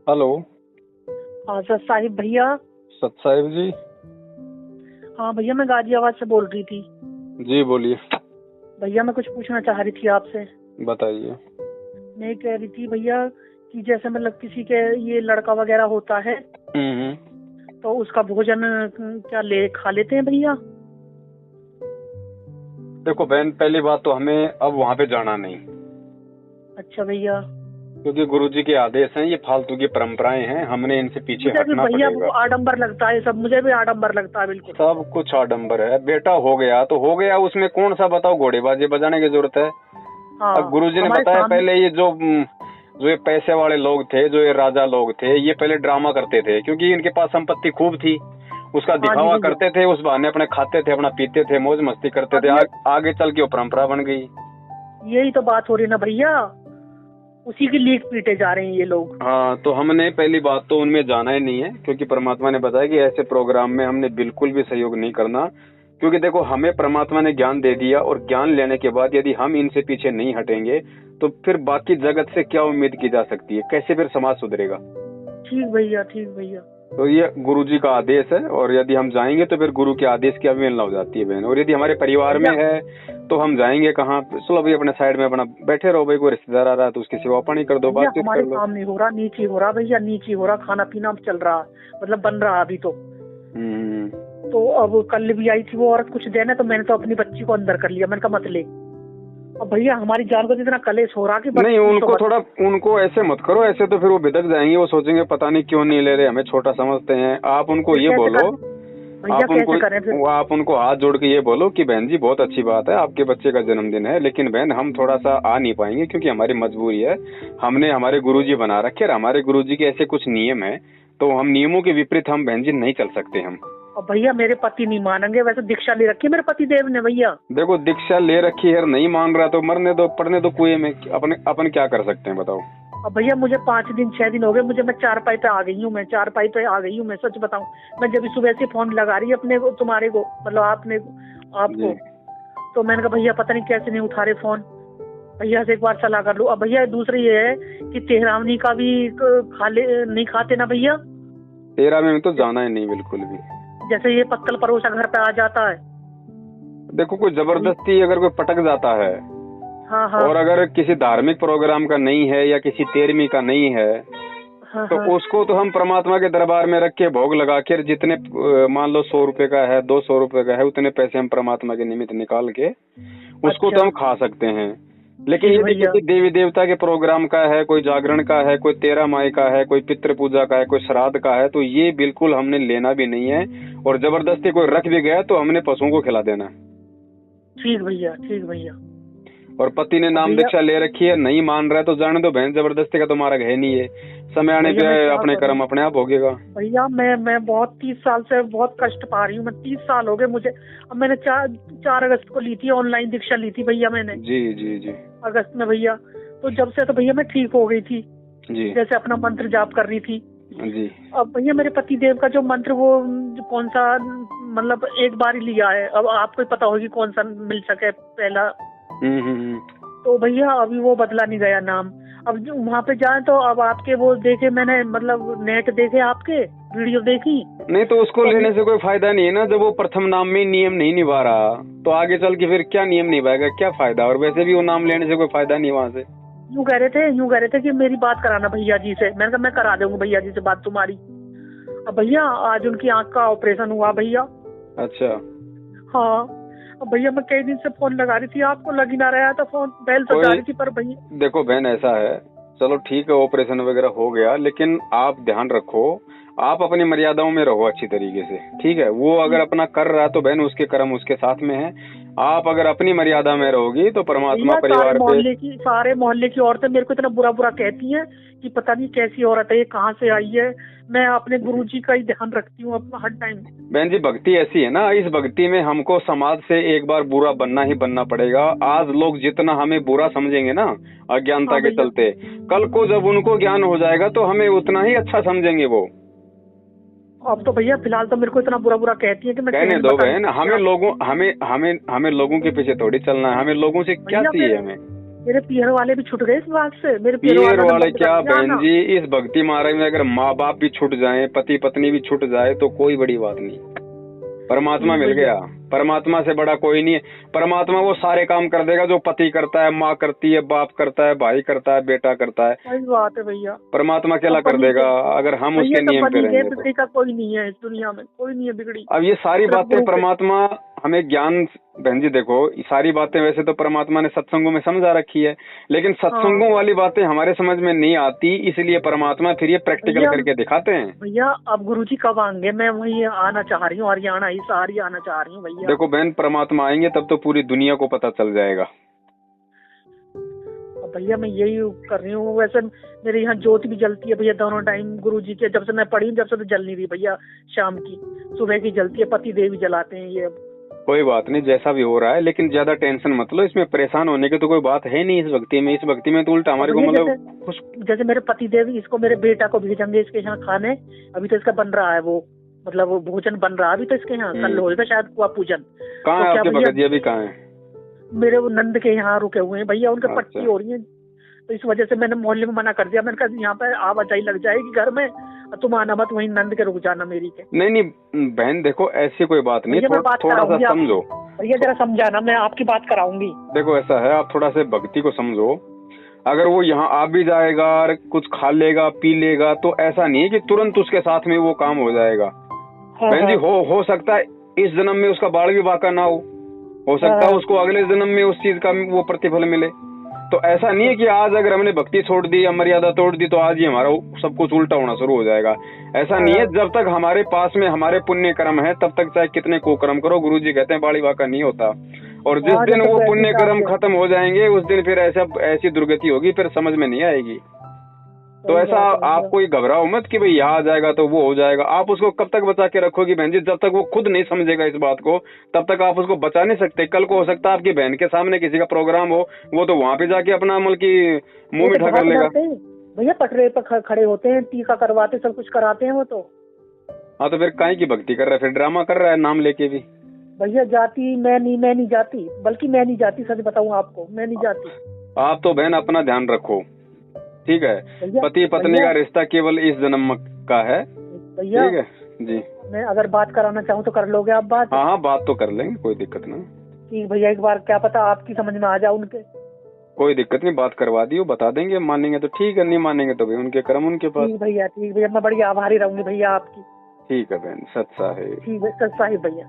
Hello. हाँ sir Sahib भैया। सत साहिब जी। हाँ भैया मैं गाजियाबाद से बोल रही थी। जी बोलिए। भैया मैं कुछ पूछना चाह रही थी आपसे। बताइए। मैं कह रही थी भैया कि जैसे मतलब किसी के ये लड़का वगैरह होता है हम्म। तो उसका भोजन क्या ले खा लेते हैं भैया? देखो बहन, पहली बात तो हमें अब वहाँ पे जाना नहीं, अच्छा भैया। क्योंकि गुरुजी के आदेश हैं। ये फालतू की परंपराएं हैं, हमने इनसे पीछे मुझे भी हटना भैया वो पड़ेगा। आडंबर लगता है सब, मुझे भी आडंबर लगता है बिल्कुल। सब कुछ आडंबर है बेटा। हो गया तो हो गया, उसमें कौन सा बताओ घोड़ेबाजी बजाने की जरूरत है। हाँ अब गुरुजी ने हमारे बताया सामने। पहले, ये जो ये पैसे वाले लोग थे, जो ये राजा लोग थे, ये पहले ड्रामा करते थे क्योंकि इनके पास संपत्ति खूब थी। उसका हाँ जी दिखावा भैया। करते थे, उस बहाने अपने खाते थे, अपना पीते थे, मौज मस्ती करते अब थे। ये आगे चल के वो परंपरा बन गई। यही तो बात हो रही ना भैया, उसी की लीक पीटे जा रहे हैं ये लोग। हाँ, तो हमने पहली बात तो उनमें जाना ही नहीं है, क्योंकि परमात्मा ने बताया कि ऐसे प्रोग्राम में हमने बिल्कुल भी सहयोग नहीं करना। क्योंकि देखो, हमें परमात्मा ने ज्ञान दे दिया, और ज्ञान लेने के बाद यदि हम इनसे पीछे नहीं हटेंगे तो फिर बाकी जगत से क्या उम्मीद की जा सकती है? कैसे फिर समाज सुधरेगा? ठीक भैया, ठीक भैया। तो ये गुरु जी का आदेश है, और यदि हम जाएंगे तो फिर गुरु के आदेश की अवहेलना हो जाती है बहन। और यदि हमारे परिवार में भैया है तो हम जाएंगे कहाँ? चलो भाई, अपने साइड में अपना बैठे रहो भाई। कोई रिश्तेदार आ रहा है तो उसकी सेवा पानी कर दो, भैया बातचीत हमारे कर लो। सामने हो रहा, नीचे हो रहा भैया, नीचे हो रहा, खाना पीना चल रहा, मतलब बन रहा अभी तो। हम्म। तो अब कल भी आई थी वो औरत कुछ देने, तो मैंने तो अपनी बच्ची को अंदर कर लिया। मैंने कहा मत ले। अब भैया हमारी जान को इतना कलेश हो रहा कि बस नहीं, पूछो उनको मत। थोड़ा, उनको ऐसे मत करो। ऐसे तो फिर वो बिदक जाएंगे, वो सोचेंगे पता नहीं क्यों नहीं ले रहे, हमें छोटा समझते हैं। आप उनको फिर ये कैसे बोलो, करें भैया, कैसे करें फिर? आप उनको हाथ जोड़ के ये बोलो कि बहन जी, बहुत अच्छी बात है, आपके बच्चे का जन्मदिन है, लेकिन बहन हम थोड़ा सा आ नहीं पाएंगे क्योंकि हमारी मजबूरी है। हमने हमारे गुरुजी बना रखे, और हमारे गुरुजी के ऐसे कुछ नियम है, तो हम नियमों के विपरीत हम बहन जी नहीं चल सकते हम। अब भैया मेरे पति नहीं मानेंगे, वैसे दीक्षा ले रखी है मेरे पति देव ने भैया। देखो, दीक्षा ले रखी है, नहीं मान रहा तो मरने दो, पड़ने दो कुएं में। अपन क्या कर सकते हैं बताओ? अब भैया मुझे 5 दिन 6 दिन हो गए, मैं चारपाई पे आ गई हूँ, मैं चारपाई पे आ गई हूँ। मैं सच बताऊं, मैं जब सुबह से फोन लगा रही अपने को, तुम्हारे को, मतलब आपको, तो मैंने कहा भैया पता नहीं कैसे नहीं उठा रहे फोन। भैया से एक बार सलाह कर लूं। अब भैया दूसरी ये है कि तेहरावनी का भी नहीं खाते ना भैया। 13 में तो जाना ही नहीं बिल्कुल भी। जैसे ये पत्तल परोसा घर पे आ जाता है। देखो, कोई जबरदस्ती अगर कोई पटक जाता है, हाँ हाँ और अगर किसी धार्मिक प्रोग्राम का नहीं है या किसी 13वीं का नहीं है, हाँ तो हाँ। उसको तो हम परमात्मा के दरबार में रख के भोग लगा के, जितने मान लो 100 रुपए का है, 200 रुपए का है, उतने पैसे हम परमात्मा के निमित्त निकाल के उसको तो अच्छा हम खा सकते हैं। लेकिन ठीक यदि भैया। किसी देवी देवता के प्रोग्राम का है, कोई जागरण का है, कोई 13 माई का है, कोई पितृ पूजा का है, कोई श्राद्ध का है, तो ये बिल्कुल हमने लेना भी नहीं है। और जबरदस्ती कोई रख भी गया तो हमने पशुओं को खिला देना है। ठीक भैया, ठीक भैया। और पति ने नाम भैया दीक्षा ले रखी है, नहीं मान रहा है तो जाने दो बहन, जबरदस्ती का तो मार्ग है नहीं है। समय आने भैया मैं पे क्या अपने करूं? कर्म अपने आप भोगेगा। भैया मैं बहुत 30 साल से बहुत कष्ट पा रही हूँ। मैं 30 साल हो गए मुझे। अब मैंने 4 अगस्त को ली थी, ऑनलाइन दीक्षा ली थी भैया मैंने, जी जी जी अगस्त में भैया। तो जब से तो भैया मैं ठीक हो गई थी, जी जैसे अपना मंत्र जाप कर रही थी। जी। अब भैया मेरे पति देव का जो मंत्र, वो कौन सा, मतलब एक बार ही लिया है। अब आपको ही पता होगी कौन सा मिल सके पहला। हम्म। तो भैया अभी वो बदला नहीं गया नाम। अब वहाँ पे जाए तो अब आपके वो देखे मैंने, मतलब नेट देखे, आपके वीडियो देखी। नहीं तो उसको तो लेने से कोई फायदा नहीं है ना। जब वो प्रथम नाम में नियम नहीं निभा रहा, तो आगे चल के फिर क्या नियम निभाएगा, क्या फायदा? और वैसे भी वो नाम लेने से कोई फायदा नहीं वहाँ से। यूँ कह रहे थे कि मेरी बात कराना भैया जी से। मैंने कहा मैं करा दूंगा भैया जी से बात तुम्हारी। अब भैया आज उनकी आंख का ऑपरेशन हुआ भैया। अच्छा। हाँ। अब भैया मैं कई दिन से फोन लगा रही थी, आपको लग ही ना रहा था फोन, बेल तो जा रही थी, पर भैया। देखो बहन, ऐसा है, चलो ठीक है, ऑपरेशन वगैरह हो गया, लेकिन आप ध्यान रखो, आप अपनी मर्यादाओं में रहो अच्छी तरीके से, ठीक है? वो अगर अपना कर रहा तो बहन, उसके कर्म उसके साथ में है। आप अगर अपनी मर्यादा में रहोगी तो परमात्मा भैया परिवार पे। सारे मोहल्ले की औरतें मेरे को इतना बुरा बुरा कहती हैं कि पता नहीं कैसी औरत है ये, कहाँ से आई है। मैं अपने गुरुजी का ही ध्यान रखती हूँ अपना हर टाइम। बहन जी, भक्ति ऐसी है ना, इस भक्ति में हमको समाज से एक बार बुरा बनना ही बनना पड़ेगा। आज लोग जितना हमें बुरा समझेंगे ना, अज्ञानता हाँ के भैया। चलते, कल को जब उनको ज्ञान हो जाएगा तो हमें उतना ही अच्छा समझेंगे वो। अब तो भैया फिलहाल तो मेरे को इतना बुरा बुरा कहती है कि मैं कहने कहने दो बता नहीं बहन, सकती हमें आपको। लोगों के पीछे थोड़ी चलना है। हमें लोगों से क्या भैया चाहिए? हमें मेरे पियर वाले भी छूट गए इस बात से। मेरे पियर वाले क्या बहन जी, इस भक्ति मार्ग में अगर माँ बाप भी छूट जाए, पति पत्नी भी छूट जाए तो कोई बड़ी बात नहीं, परमात्मा मिल गया। परमात्मा से बड़ा कोई नहीं है। परमात्मा वो सारे काम कर देगा जो पति करता है, माँ करती है, बाप करता है, भाई करता है, बेटा करता है। सही बात है भैया। परमात्मा अकेला कर देगा अगर हम उसके नियम पे रहेंगे। बिगड़ी का कोई नहीं है इस दुनिया में, कोई नहीं है बिगड़ी। अब ये सारी बातें परमात्मा हमें ज्ञान, बहन जी देखो सारी बातें वैसे तो परमात्मा ने सत्संगों में समझा रखी है, लेकिन सत्संगों वाली बातें हमारे समझ में नहीं आती, इसलिए परमात्मा फिर ये प्रैक्टिकल करके दिखाते हैं। भैया अब गुरुजी कब आएंगे? मैं वही आना चाह रही हूँ, हरियाणा ही सारी आना चाह रही हूँ भैया। देखो बहन, परमात्मा आएंगे तब तो पूरी दुनिया को पता चल जाएगा। भैया मैं यही कर रही हूँ। वैसे मेरे यहाँ ज्योति भी जलती है भैया दोनों टाइम गुरुजी के, जब से मैं पढ़ी जब से तो जल नहीं रही भैया। शाम की सुबह की जलती है, पति देव जलाते हैं। ये कोई बात नहीं, जैसा भी हो रहा है, लेकिन ज्यादा टेंशन मत लो, इसमें परेशान होने की तो कोई बात है नहीं। इस भक्ति में, तो उल्टा हमारे को मतलब जैसे मेरे पति देव, इसको मेरे बेटा को भेजेंगे इसके यहाँ खाने। अभी तो इसका बन रहा है वो, मतलब वो भोजन बन रहा है अभी तो इसके यहाँ। कल होगा शायद कुआ पूजन। कहाँ है आपके भगत जी? अभी कहाँ है? मेरे वो नंद के यहाँ रुके हुए हैं भैया, उनके पट्टी हो रही है, तो इस वजह से मैंने मोहल्ले में मना कर दिया। मैंने कहा यहाँ पे आवाजाही लग जाएगी घर में, तुम आना मत, वहीं नंद के रुक जाना मेरी के। नहीं नहीं बहन देखो ऐसी कोई बात नहीं, थोड़ा सा समझो भैया, जरा समझाना, मैं आपकी बात कराऊंगी। देखो ऐसा है, आप थोड़ा सा भक्ति को समझो। अगर वो यहाँ आ भी जाएगा और कुछ खा लेगा पी लेगा तो ऐसा नहीं है कि तुरंत उसके साथ में वो काम हो जाएगा। बहन जी हो सकता है इस जन्म में उसका बाल भी बाका ना हो सकता है उसको अगले जन्म में उस चीज का वो प्रतिफल मिले। तो ऐसा नहीं है कि आज अगर हमने भक्ति छोड़ दी या मर्यादा तोड़ दी तो आज ही हमारा सब कुछ उल्टा होना शुरू हो जाएगा। ऐसा नहीं है, जब तक हमारे पास में हमारे पुण्य कर्म है तब तक चाहे कितने कुकर्म करो, गुरुजी कहते हैं बाड़ी बाका नहीं होता। और जिस दिन वो पुण्य कर्म खत्म हो जाएंगे उस दिन फिर ऐसी दुर्गति होगी, फिर समझ में नहीं आएगी। तो ऐसा आप कोई घबराओ मत कि भाई यहाँ आ जाएगा तो वो हो जाएगा। आप उसको कब तक बचा के रखोगी बहन जी? जब तक वो खुद नहीं समझेगा इस बात को तब तक आप उसको बचा नहीं सकते। कल को हो सकता है आपकी बहन के सामने किसी का प्रोग्राम हो, वो तो वहाँ पे जाके अपना मतलब की मुंह मीठा कर लेगा। भैया पटरे पर खड़े होते हैं, टीका करवाते, सब कुछ कराते हैं वो तो। हाँ तो फिर काहे की भक्ति कर रहा है? फिर ड्रामा कर रहा है नाम लेके भी। भैया जाती मैं नहीं जाती, बल्कि मैं नहीं जाती, सच बताऊँ आपको, मैं नहीं जाती। आप तो बहन अपना ध्यान रखो, ठीक है? पति पत्नी का रिश्ता केवल इस जन्म का है, भैया ठीक है जी। मैं अगर बात कराना चाहूँ तो कर लोगे आप बात? हाँ बात तो कर लेंगे, कोई दिक्कत नहीं। ठीक भैया, एक बार क्या पता आपकी समझ में आ जाए उनके। कोई दिक्कत नहीं, बात करवा दियो, बता देंगे। मानेंगे तो ठीक है, नहीं मानेंगे तो भाई उनके कर्म उनके पास। ठीक भैया, मैं बड़ी आभारी रहूंगी भैया आपकी। ठीक है बहन, सच्चा है। ठीक है, सच्चा है भैया।